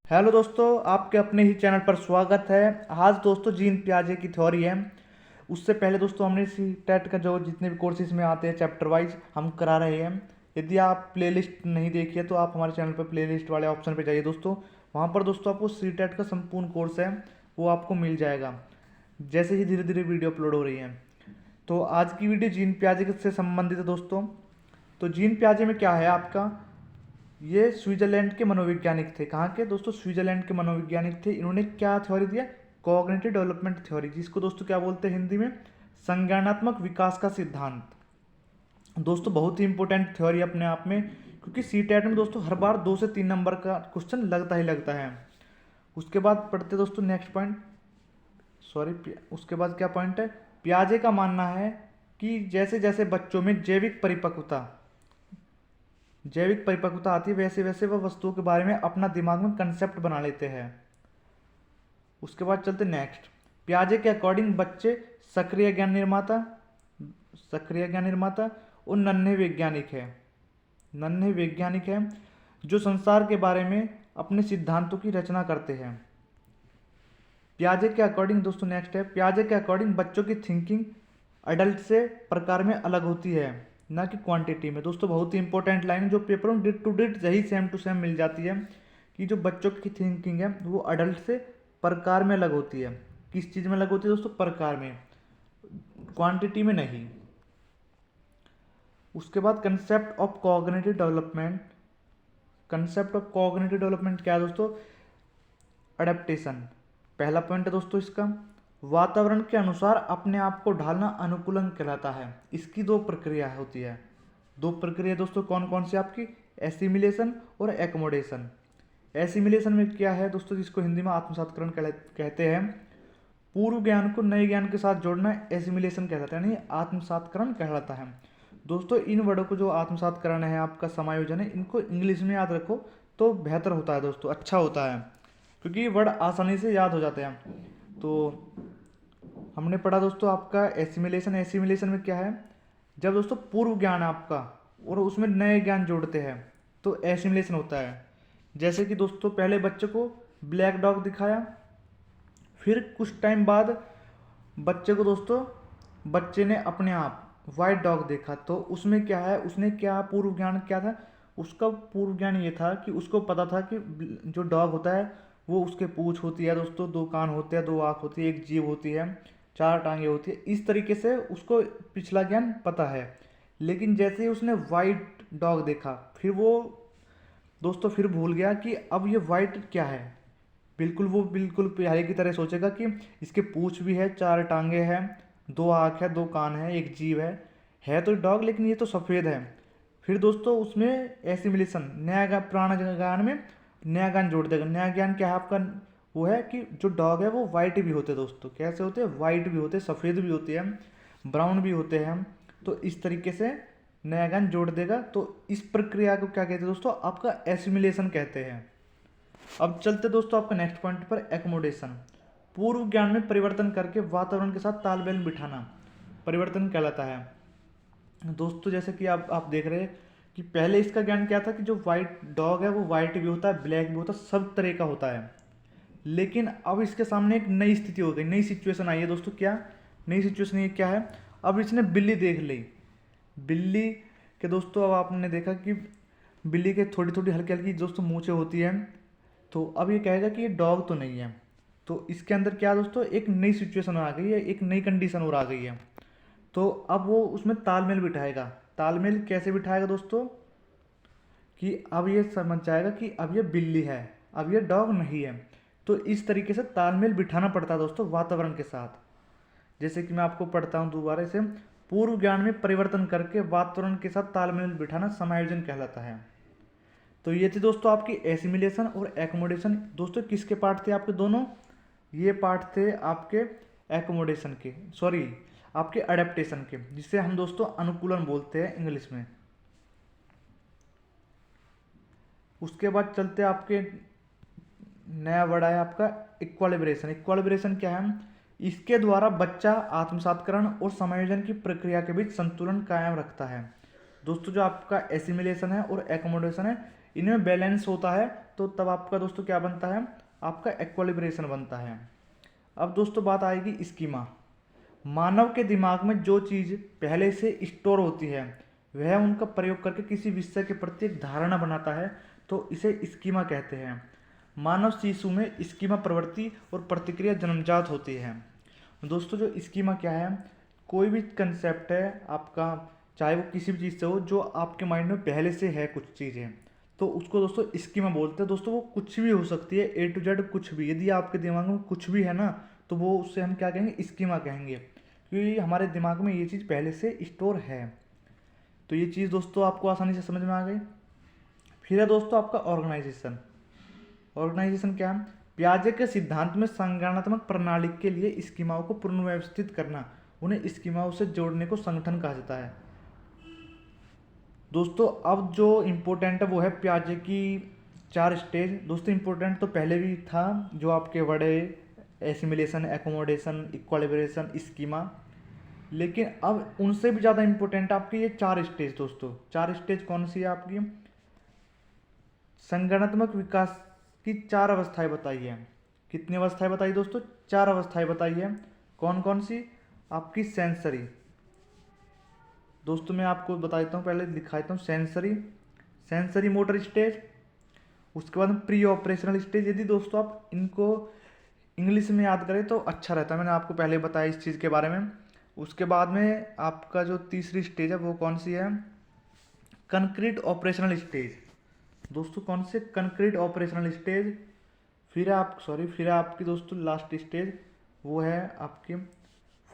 Hello दोस्तों, आपके अपने ही चैनल पर स्वागत है। आज दोस्तों जीन पियाजे की थ्योरी है। उससे पहले दोस्तों हमने सी टेट का जो जितने भी कोर्सेज में आते हैं चैप्टर वाइज हम करा रहे हैं। यदि आप प्लेलिस्ट नहीं देखिए तो आप हमारे चैनल पर प्लेलिस्ट वाले ऑप्शन पर जाइए दोस्तों। वहाँ पर दोस्तों आपको सी टेट का संपूर्ण कोर्स है वो आपको मिल जाएगा जैसे ही धीरे धीरे वीडियो अपलोड हो रही है। तो आज की वीडियो जीन पियाजे से संबंधित है दोस्तों। तो जीन पियाजे में क्या है आपका, ये स्विट्जरलैंड के मनोवैज्ञानिक थे। कहाँ के दोस्तों? स्विट्जरलैंड के मनोवैज्ञानिक थे। इन्होंने क्या थ्योरी दिया? कॉग्निटिव डेवलपमेंट थ्योरी, जिसको दोस्तों क्या बोलते हैं हिंदी में? संज्ञानात्मक विकास का सिद्धांत। दोस्तों बहुत ही इंपॉर्टेंट थ्योरी अपने आप में, क्योंकि सी टेट में दोस्तों हर बार 2 से 3 नंबर का क्वेश्चन लगता ही लगता है। उसके बाद पढ़ते दोस्तों नेक्स्ट पॉइंट। उसके बाद क्या पॉइंट है? पियाजे का मानना है कि जैसे जैसे बच्चों में जैविक परिपक्वता आती है वैसे वैसे वह वस्तुओं के बारे में अपना दिमाग में कंसेप्ट बना लेते हैं। उसके बाद चलते नेक्स्ट। पियाजे के अकॉर्डिंग बच्चे सक्रिय ज्ञान निर्माता और नन्हे वैज्ञानिक हैं जो संसार के बारे में अपने सिद्धांतों की रचना करते हैं। पियाजे के अकॉर्डिंग दोस्तों नेक्स्ट है, पियाजे के अकॉर्डिंग बच्चों की थिंकिंग अडल्ट से प्रकार में अलग होती है, ना कि क्वांटिटी में। दोस्तों बहुत ही इंपॉर्टेंट लाइन जो पेपर में डिट टू डिट यही सेम टू सेम मिल जाती है कि जो बच्चों की थिंकिंग है वो अडल्ट से प्रकार में अलग होती है। किस चीज़ में अलग होती है दोस्तों? प्रकार में, क्वांटिटी में नहीं। उसके बाद कंसेप्ट ऑफ कॉग्निटिव डेवलपमेंट क्या है दोस्तों? अडेप्टेशन। पहला पॉइंट है दोस्तों इसका, वातावरण के अनुसार अपने आप को ढालना अनुकूलन कहलाता है। इसकी 2 प्रक्रिया होती है। 2 प्रक्रिया दोस्तों कौन कौन सी आपकी? एसिमिलेशन और एकोमोडेशन। एसिमिलेशन में क्या है दोस्तों, जिसको हिंदी में आत्मसात्करण कहते हैं। पूर्व ज्ञान को नए ज्ञान के साथ जोड़ना एसिमिलेशन कहलाता है, यानी आत्मसात्करण कहलाता है। दोस्तों इन वर्डों को जो आत्मसात्करण है आपका समायोजन है, इनको इंग्लिश में याद रखो तो बेहतर होता है दोस्तों, अच्छा होता है, क्योंकि ये वर्ड आसानी से याद हो जाते हैं। तो हमने पढ़ा दोस्तों आपका एसिमिलेशन में क्या है? जब दोस्तों पूर्व ज्ञान आपका और उसमें नए ज्ञान जोड़ते हैं तो एसिमिलेशन होता है। जैसे कि दोस्तों पहले बच्चे को ब्लैक डॉग दिखाया, फिर कुछ टाइम बाद बच्चे ने अपने आप वाइट डॉग देखा, तो उसमें क्या है, उसने क्या पूर्व ज्ञान क्या था? उसका पूर्व ज्ञान ये था कि उसको पता था कि जो डॉग होता है वो उसके पूंछ होती है दोस्तों, 2 कान होते हैं, 2 आँख होती है, एक जीभ होती है, 4 टांगे होती है। इस तरीके से उसको पिछला ज्ञान पता है। लेकिन जैसे ही उसने वाइट डॉग देखा, फिर वो दोस्तों फिर भूल गया कि अब ये वाइट क्या है। वो बिल्कुल प्यारे की तरह सोचेगा कि इसके पूंछ भी है, 4 टांगे हैं, 2 आँख है, 2 कान है, एक जीभ है तो डॉग, लेकिन ये तो सफ़ेद है। फिर दोस्तों उसमें एसिमिलेशन, पुराना ज्ञान में नया ज्ञान जोड़ देगा। नया ज्ञान क्या है आपका? वो है कि जो डॉग है वो वाइट भी होते हैं दोस्तों। कैसे होते हैं? वाइट भी होते हैं, सफ़ेद भी होते हैं, ब्राउन भी होते हैं। तो इस तरीके से नया ज्ञान जोड़ देगा। तो इस प्रक्रिया को क्या कहते हैं दोस्तों? आपका एसिमिलेशन कहते हैं। अब चलते दोस्तों आपका नेक्स्ट पॉइंट पर, एकोमोडेशन। पूर्व ज्ञान में परिवर्तन करके वातावरण के साथ तालमेल बिठाना परिवर्तन कहलाता है। दोस्तों जैसे कि आप देख रहे हैं कि पहले इसका ज्ञान क्या था कि जो वाइट डॉग है वो वाइट भी होता है, ब्लैक भी होता है, सब तरह का होता है। लेकिन अब इसके सामने एक नई स्थिति हो गई, नई सिचुएशन आई है दोस्तों। क्या नई सिचुएशन? ये क्या है? अब इसने बिल्ली देख ली। बिल्ली के दोस्तों अब आपने देखा कि बिल्ली के थोड़ी थोड़ी हल्की हल्की दोस्तों मूंछें होती हैं। तो अब ये कहेगा कि ये डॉग तो नहीं है। तो इसके अंदर क्या दोस्तों, एक नई सिचुएशन आ गई है, एक नई कंडीशन और आ गई है। तो अब वो उसमें तालमेल बिठाएगा। तालमेल कैसे बिठाएगा दोस्तों? कि अब ये समझ जाएगा कि अब ये बिल्ली है, अब ये डॉग नहीं है। तो इस तरीके से तालमेल बिठाना पड़ता है दोस्तों वातावरण के साथ। जैसे कि मैं आपको पढ़ता हूँ दोबारा से, पूर्व ज्ञान में परिवर्तन करके वातावरण के साथ तालमेल बिठाना समायोजन कहलाता है। तो ये थी दोस्तों आपकी एसिमिलेशन और एकोमोडेशन। दोस्तों किसके पार्ट थे आपके दोनों? ये पार्ट थे आपके एकोमोडेशन के, सॉरी आपके अडेप्टेशन के, जिसे हम दोस्तों अनुकूलन बोलते हैं इंग्लिश में। उसके बाद चलते आपके नया वर्ड आया आपका इक्वालिब्रेशन। इक्वालिब्रेशन क्या है? इसके द्वारा बच्चा आत्मसात्करण और समायोजन की प्रक्रिया के बीच संतुलन कायम रखता है। दोस्तों जो आपका एसिमिलेशन है और एकोमोडेशन है, इनमें बैलेंस होता है, तो तब आपका दोस्तों क्या बनता है, आपका इक्विलिब्रेशन बनता है। अब दोस्तों बात आएगी स्कीमा। मानव के दिमाग में जो चीज़ पहले से स्टोर होती है वह उनका प्रयोग करके किसी विषय के प्रति एक धारणा बनाता है, तो इसे स्कीमा कहते हैं। मानव शिशु में स्कीमा प्रवृत्ति और प्रतिक्रिया जन्मजात होती है। दोस्तों जो स्कीमा क्या है, कोई भी कंसेप्ट है आपका, चाहे वो किसी भी चीज़ से हो, जो आपके माइंड में पहले से है कुछ चीज़ें, तो उसको दोस्तों स्कीमा बोलते हैं। दोस्तों वो कुछ भी हो सकती है, A to Z कुछ भी। यदि आपके दिमाग में कुछ भी है ना, तो वो उससे हम क्या कहेंगे, स्कीमा कहेंगे, क्योंकि हमारे दिमाग में ये चीज़ पहले से स्टोर है। तो ये चीज़ दोस्तों आपको आसानी से समझ में आ गई। फिर है दोस्तों आपका ऑर्गेनाइजेशन। ऑर्गेनाइजेशन क्या है, पियाजे के सिद्धांत में संगठनात्मक प्रणाली के लिए स्कीमाओं को पुनर्व्यवस्थित करना, उन्हें स्कीमाओं से जोड़ने को संगठन कहा जाता है। दोस्तों अब जो इम्पोर्टेंट है वो है पियाजे की 4 स्टेज। दोस्तों इम्पोर्टेंट तो पहले भी था, जो आपके वर्ड है एसिमिलेशन, एकोमोडेशन, इक्विलिब्रेशन, स्कीमा, लेकिन अब उनसे भी ज़्यादा इम्पोर्टेंट आपकी ये 4 स्टेज। दोस्तों 4 स्टेज कौन सी है आपकी, संगठनात्मक विकास की 4 अवस्थाएं बताई है। कितनी अवस्थाएं बताई दोस्तों, 4 अवस्थाएं बताई है। कौन कौन सी, आपकी सेंसरी। दोस्तों मैं आपको बता देता हूँ, पहले दिखा देता हूँ। सेंसरी मोटर स्टेज, उसके बाद प्री ऑपरेशनल स्टेज। यदि दोस्तों आप इनको इंग्लिश में याद करें तो अच्छा रहता है, मैंने आपको पहले बताया इस चीज़ के बारे में। उसके बाद में आपका जो तीसरी स्टेज है वो कौन सी है, कंक्रीट ऑपरेशनल स्टेज। दोस्तों कौन से, कंक्रीट ऑपरेशनल स्टेज। फिर आपकी दोस्तों लास्ट स्टेज वो है आपकी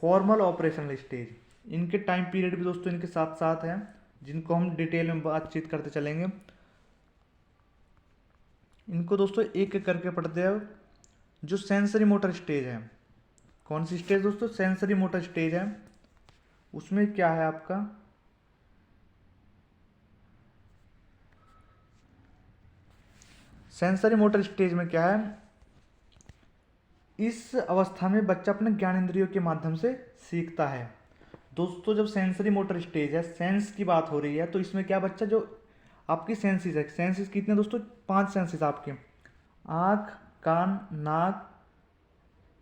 फॉर्मल ऑपरेशनल स्टेज। इनके टाइम पीरियड भी दोस्तों इनके साथ साथ हैं, जिनको हम डिटेल में बातचीत करते चलेंगे। इनको दोस्तों एक एक करके पढ़ते हैं। जो सेंसरी मोटर स्टेज है, कौन सी स्टेज दोस्तों, सेंसरी मोटर स्टेज है। उसमें क्या है आपका, सेंसरी मोटर स्टेज में क्या है, इस अवस्था में बच्चा अपने ज्ञानेंद्रियों के माध्यम से सीखता है। दोस्तों जब सेंसरी मोटर स्टेज है, सेंस की बात हो रही है, तो इसमें क्या बच्चा जो आपकी सेंसेस है, सेंसेस कितने दोस्तों, 5 सेंसेस आपके, आँख, कान, नाक,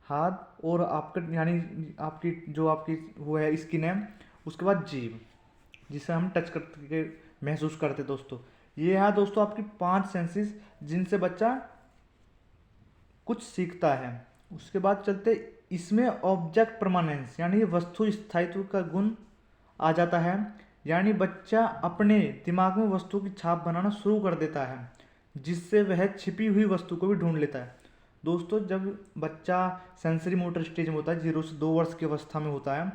हाथ और आपका यानी आपकी जो आपकी वो है स्किन है, उसके बाद जीभ, जिसे हम टच करके महसूस करते दोस्तों। ये है दोस्तों आपकी 5 सेंसेस जिनसे बच्चा कुछ सीखता है। उसके बाद चलते, इसमें ऑब्जेक्ट परमानेंस यानी वस्तु स्थायित्व का गुण आ जाता है, यानी बच्चा अपने दिमाग में वस्तु की छाप बनाना शुरू कर देता है, जिससे वह छिपी हुई वस्तु को भी ढूंढ लेता है। दोस्तों जब बच्चा सेंसरी मोटर स्टेज में होता है, 0 से 2 वर्ष की अवस्था में होता है,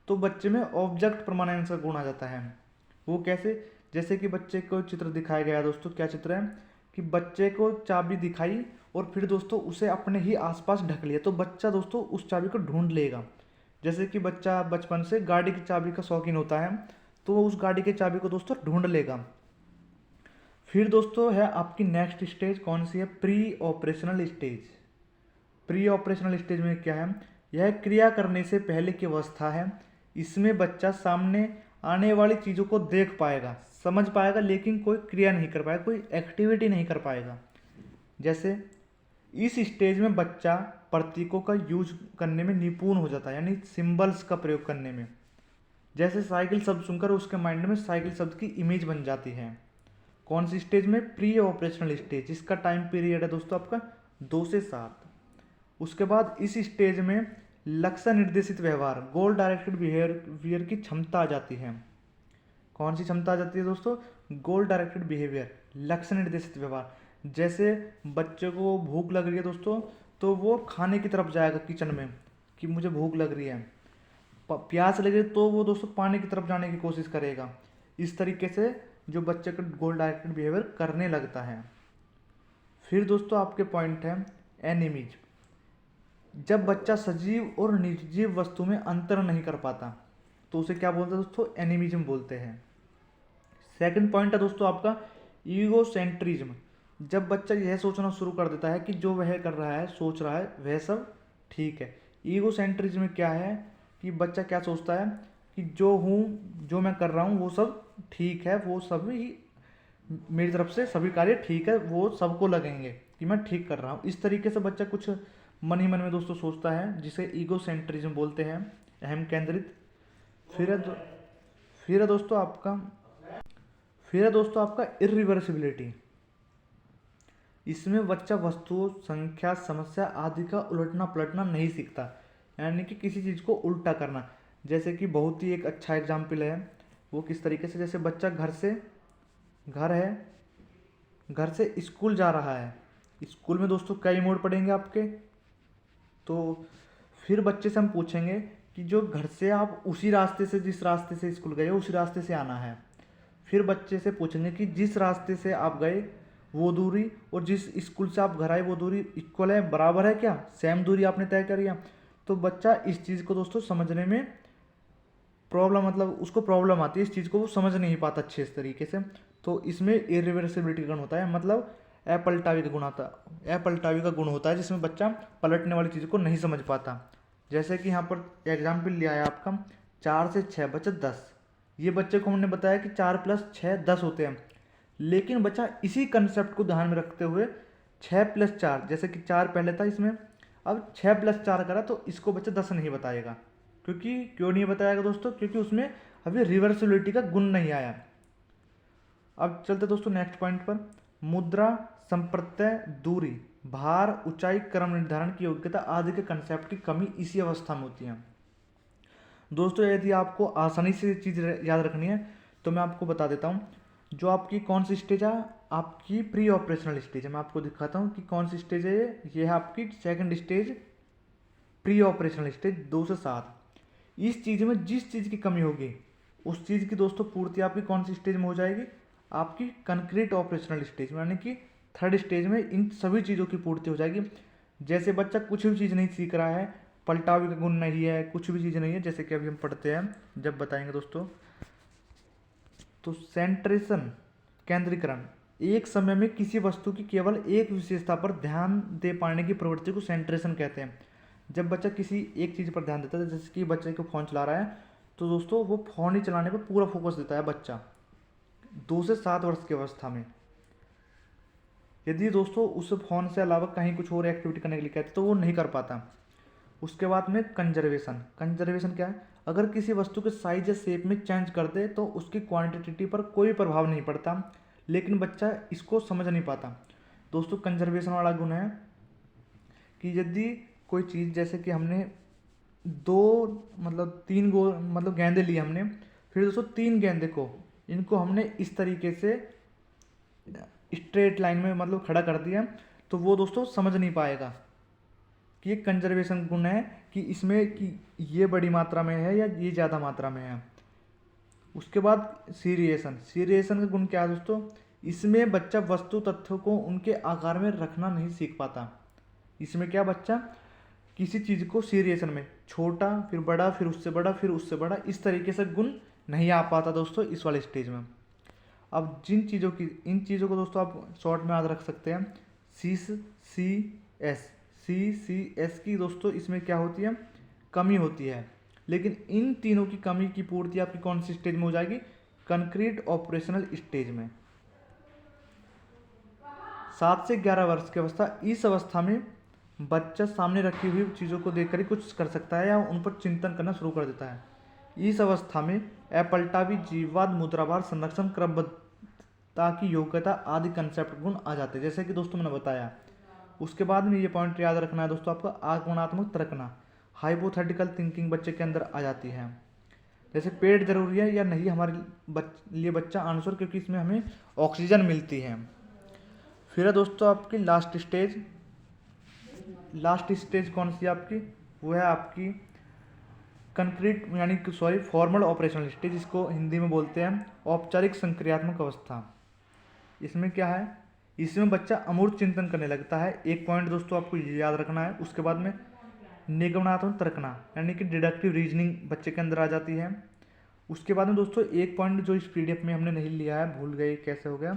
तो बच्चे में ऑब्जेक्ट परमानेंस का गुण आ जाता है। वो कैसे, जैसे कि बच्चे को चित्र दिखाया गया है दोस्तों, क्या चित्र है कि बच्चे को चाबी दिखाई और फिर दोस्तों उसे अपने ही आसपास ढक लिया, तो बच्चा दोस्तों उस चाबी को ढूंढ लेगा। जैसे कि बच्चा बचपन से गाड़ी की चाबी का शौकीन होता है, तो वो उस गाड़ी की चाबी को दोस्तों ढूंढ लेगा। फिर दोस्तों है आपकी नेक्स्ट स्टेज, कौन सी है, pre operational stage. Pre operational stage में क्या है, यह क्रिया करने से पहले की अवस्था है। इसमें बच्चा सामने आने वाली चीज़ों को देख पाएगा, समझ पाएगा, लेकिन कोई क्रिया नहीं कर पाएगा, कोई एक्टिविटी नहीं कर पाएगा। जैसे इस स्टेज में बच्चा प्रतीकों का यूज करने में निपुण हो जाता है, यानी सिंबल्स का प्रयोग करने में। जैसे साइकिल शब्द सुनकर उसके माइंड में साइकिल शब्द की इमेज बन जाती है। कौन सी स्टेज में, प्री ऑपरेशनल स्टेज। इसका टाइम पीरियड है दोस्तों आपका 2 से 7। उसके बाद इस स्टेज में लक्ष्य निर्देशित व्यवहार, गोल डायरेक्टेड बिहेवियर की क्षमता आ जाती है। कौन सी क्षमता आ जाती है दोस्तों, गोल डायरेक्टेड बिहेवियर, लक्ष्य निर्देशित व्यवहार। जैसे बच्चे को भूख लग रही है दोस्तों, तो वो खाने की तरफ जाएगा किचन में कि मुझे भूख लग रही है। प्यास लगे तो वो दोस्तों पानी की तरफ जाने की कोशिश करेगा। इस तरीके से जो बच्चे का गोल डायरेक्टेड बिहेवियर करने लगता है। फिर दोस्तों आपके पॉइंट है एनिमीज। जब बच्चा सजीव और निर्जीव वस्तु में अंतर नहीं कर पाता, तो उसे क्या बोलते हैं दोस्तों, एनिमिज्म बोलते हैं। सेकंड पॉइंट है दोस्तों आपका ईगोसेंट्रिज्म। जब बच्चा यह सोचना शुरू कर देता है कि जो वह कर रहा है, सोच रहा है, वह सब ठीक है। ईगोसेंट्रिज्म में क्या है कि बच्चा क्या सोचता है कि जो मैं कर रहा हूँ वो सब ठीक है, वो सब ही मेरी तरफ से सभी कार्य ठीक है, वो सबको लगेंगे कि मैं ठीक कर रहा हूँ। इस तरीके से बच्चा कुछ मन ही मन में दोस्तों सोचता है, जिसे ईगो सेंट्रिज्म बोलते हैं, अहम केंद्रित। फिर है दो, फिर है दोस्तों आपका फिर है दोस्तों आपका इरिवर्सिबिलिटी। इसमें बच्चा वस्तुओं, संख्या, समस्या आदि का उलटना पलटना नहीं सीखता, यानी कि किसी चीज़ को उल्टा करना। जैसे कि बहुत ही एक अच्छा एग्जाम्पल है, वो किस तरीके से, जैसे बच्चा घर है, घर से स्कूल जा रहा है। स्कूल में दोस्तों कई मोड़ पड़ेंगे आपके। तो फिर बच्चे से हम पूछेंगे कि जो घर से आप उसी रास्ते से, जिस रास्ते से स्कूल गए हो उसी रास्ते से आना है। फिर बच्चे से पूछेंगे कि जिस रास्ते से आप गए वो दूरी और जिस स्कूल से आप घर आए वो दूरी इक्वल है, बराबर है क्या, सेम दूरी आपने तय करी है। तो बच्चा इस चीज़ को दोस्तों समझने में प्रॉब्लम, मतलब उसको प्रॉब्लम आती है, इस चीज़ को वो समझ नहीं पाता अच्छे इस तरीके से। तो इसमें इरिवर्सिबिलिटी गुण होता है, मतलब अपलटावी का गुण होता है, जिसमें बच्चा पलटने वाली चीज़ को नहीं समझ पाता। जैसे कि यहाँ पर एग्जाम्पल लिया है आपका, 4 से 6 बचे 10। ये बच्चे को हमने बताया कि 4 + 6 10 होते हैं, लेकिन बच्चा इसी कंसेप्ट को ध्यान में रखते हुए 6 + 4, जैसे कि 4 पहले था इसमें, अब 6 + 4 करा तो इसको बच्चा 10 नहीं बताएगा। क्यों नहीं बताएगा दोस्तों? क्योंकि उसमें अभी रिवर्सिबिलिटी का गुण नहीं आया। अब चलते दोस्तों नेक्स्ट पॉइंट पर। मुद्रा, संप्रत्यय, दूरी, भार, ऊंचाई, क्रम निर्धारण की योग्यता आदि के कंसेप्ट की कमी इसी अवस्था में होती है। दोस्तों यदि आपको आसानी से चीज़ याद रखनी है तो मैं आपको बता देता हूँ। जो आपकी कौन सी स्टेज है, आपकी प्री ऑपरेशनल स्टेज है। मैं आपको दिखाता हूँ कि कौन सी स्टेज है ये है आपकी second stage, pre operational stage 2 से 7। इस चीज़ में जिस चीज़ की कमी होगी उस चीज़ की दोस्तों पूर्ति आपकी कौन सी स्टेज में हो जाएगी, आपकी कंक्रीट ऑपरेशनल स्टेज में, यानी कि थर्ड स्टेज में इन सभी चीज़ों की पूर्ति हो जाएगी। जैसे बच्चा कुछ भी चीज़ नहीं सीख रहा है, पलटावी का गुण नहीं है, कुछ भी चीज़ नहीं है, जैसे कि अभी हम पढ़ते हैं जब बताएंगे दोस्तों। तो सेंट्रेशन, केंद्रीकरण, एक समय में किसी वस्तु की केवल एक विशेषता पर ध्यान दे पाने की प्रवृत्ति को सेंट्रेशन कहते हैं। जब बच्चा किसी एक चीज़ पर ध्यान देता है, जैसे कि बच्चे को फ़ोन चला रहा है, तो दोस्तों वो फ़ोन ही चलाने पर पूरा फोकस देता है बच्चा 2 से 7 वर्ष की अवस्था में। यदि दोस्तों उस फ़ोन से अलावा कहीं कुछ और एक्टिविटी करने के लिए कहते तो वो नहीं कर पाता। उसके बाद में कंजर्वेशन क्या है, अगर किसी वस्तु के साइज या शेप में चेंज कर दे तो उसकी क्वांटिटी पर कोई प्रभाव नहीं पड़ता, लेकिन बच्चा इसको समझ नहीं पाता। दोस्तों कंजर्वेशन वाला गुण है कि यदि कोई चीज़, जैसे कि हमने दो मतलब 3 गो मतलब गेंदे लिए हमने, फिर दोस्तों 3 गेंदे को इनको हमने इस तरीके से स्ट्रेट लाइन में मतलब खड़ा कर दिया, तो वो दोस्तों समझ नहीं पाएगा कि ये कंजर्वेशन गुण है, कि इसमें कि ये बड़ी मात्रा में है या ये ज़्यादा मात्रा में है। उसके बाद सीरिएशन का गुण क्या है दोस्तों, इसमें बच्चा वस्तु तथ्यों को उनके आकार में रखना नहीं सीख पाता। इसमें क्या, बच्चा किसी चीज़ को सीरिएशन में छोटा, फिर बड़ा, फिर उससे बड़ा, फिर उससे बड़ा, इस तरीके से गुण नहीं आ पाता दोस्तों इस वाले स्टेज में। अब इन चीज़ों को दोस्तों आप शॉर्ट में याद रख सकते हैं, सी एस की दोस्तों इसमें क्या होती है, कमी होती है। लेकिन इन तीनों की कमी की पूर्ति आपकी कौन सी स्टेज में हो जाएगी, कंक्रीट ऑपरेशनल स्टेज में। 7 से 11 वर्ष की अवस्था, इस अवस्था में बच्चा सामने रखी हुई चीज़ों को देखकर ही कुछ कर सकता है या उन पर चिंतन करना शुरू कर देता है। इस अवस्था में अपलटावी, जीववाद, मुद्राभार, संरक्षण, क्रमबद्धता की योग्यता आदि कंसेप्ट गुण आ जाते हैं, जैसे कि दोस्तों मैंने बताया। उसके बाद में ये पॉइंट याद रखना है दोस्तों, आपका आगमनात्मक तर्कना, हाइपोथेटिकल थिंकिंग बच्चे के अंदर आ जाती है। जैसे पेड़ जरूरी है या नहीं हमारे लिए बच्चा आंसर, क्योंकि इसमें हमें ऑक्सीजन मिलती है। फिर है दोस्तों आपकी लास्ट स्टेज कौन सी आपकी, वो है आपकी कंक्रीट यानी कि फॉर्मल ऑपरेशनल स्टेज, इसको हिंदी में बोलते हैं औपचारिक संक्रियात्मक अवस्था। इसमें क्या है, इसमें बच्चा अमूर्त चिंतन करने लगता है। एक पॉइंट दोस्तों आपको ये याद रखना है। उसके बाद में निगमनात्मक तर्कना यानी कि डिडक्टिव रीजनिंग बच्चे के अंदर आ जाती है। उसके बाद में दोस्तों एक पॉइंट जो इस पीडीएफ में हमने नहीं लिया है, भूल गए कैसे हो गया,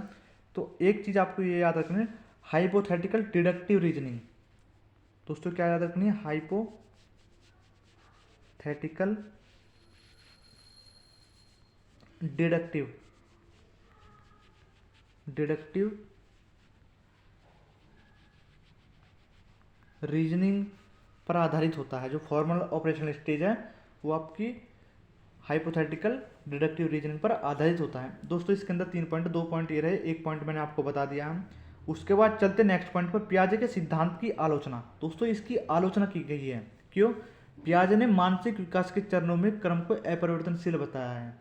तो एक चीज़ आपको ये याद रखनी है, हाइपोथेटिकल डिडक्टिव रीजनिंग। दोस्तों क्या याद रखनी है, हाइपोथेटिकल डिडक्टिव डिडक्टिव रीजनिंग पर आधारित होता है। जो फॉर्मल ऑपरेशनल स्टेज है वो आपकी हाइपोथेटिकल डिडक्टिव रीजनिंग पर आधारित होता है। दोस्तों इसके अंदर 3 पॉइंट, 2 पॉइंट ये रहे, 1 पॉइंट मैंने आपको बता दिया है। उसके बाद चलते नेक्स्ट पॉइंट पर, पियाजे के सिद्धांत की आलोचना। दोस्तों इसकी आलोचना की गई है, क्यों? पियाजे ने मानसिक विकास के चरणों में क्रम को अपरिवर्तनशील बताया है।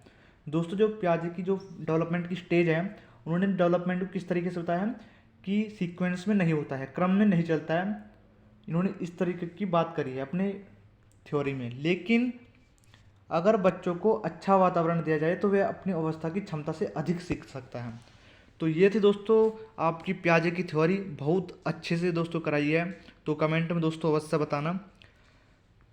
दोस्तों जो पियाजे की जो डेवलपमेंट की स्टेज है, उन्होंने डेवलपमेंट को किस तरीके से बताया है कि सीक्वेंस में नहीं होता है, क्रम में नहीं चलता है। इन्होंने इस तरीके की बात करी है अपने थ्योरी में। लेकिन अगर बच्चों को अच्छा वातावरण दिया जाए तो वे अपनी अवस्था की क्षमता से अधिक सीख सकता है। तो ये थी दोस्तों आपकी पियाजे की थ्योरी, बहुत अच्छे से दोस्तों कराई है। तो कमेंट में दोस्तों अवश्य बताना।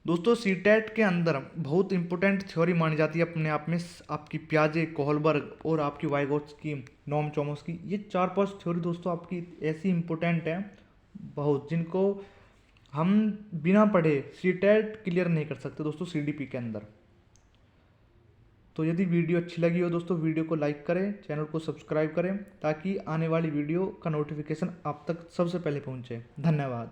दोस्तों सीटेट के अंदर बहुत इंपॉर्टेंट थ्योरी मानी जाती है अपने आप में आपकी पियाजे, कोहलबर्ग और आपकी वाइगोत्स्की, नोम चोम्स्की। ये 4-5 थ्योरी दोस्तों आपकी ऐसी इंपॉर्टेंट है बहुत, जिनको हम बिना पढ़े सीटेट क्लियर नहीं कर सकते दोस्तों सीडीपी के अंदर। तो यदि वीडियो अच्छी लगी हो दोस्तों, वीडियो को लाइक करें, चैनल को सब्सक्राइब करें, ताकि आने वाली वीडियो का नोटिफिकेशन आप तक सबसे पहले पहुंचे। धन्यवाद।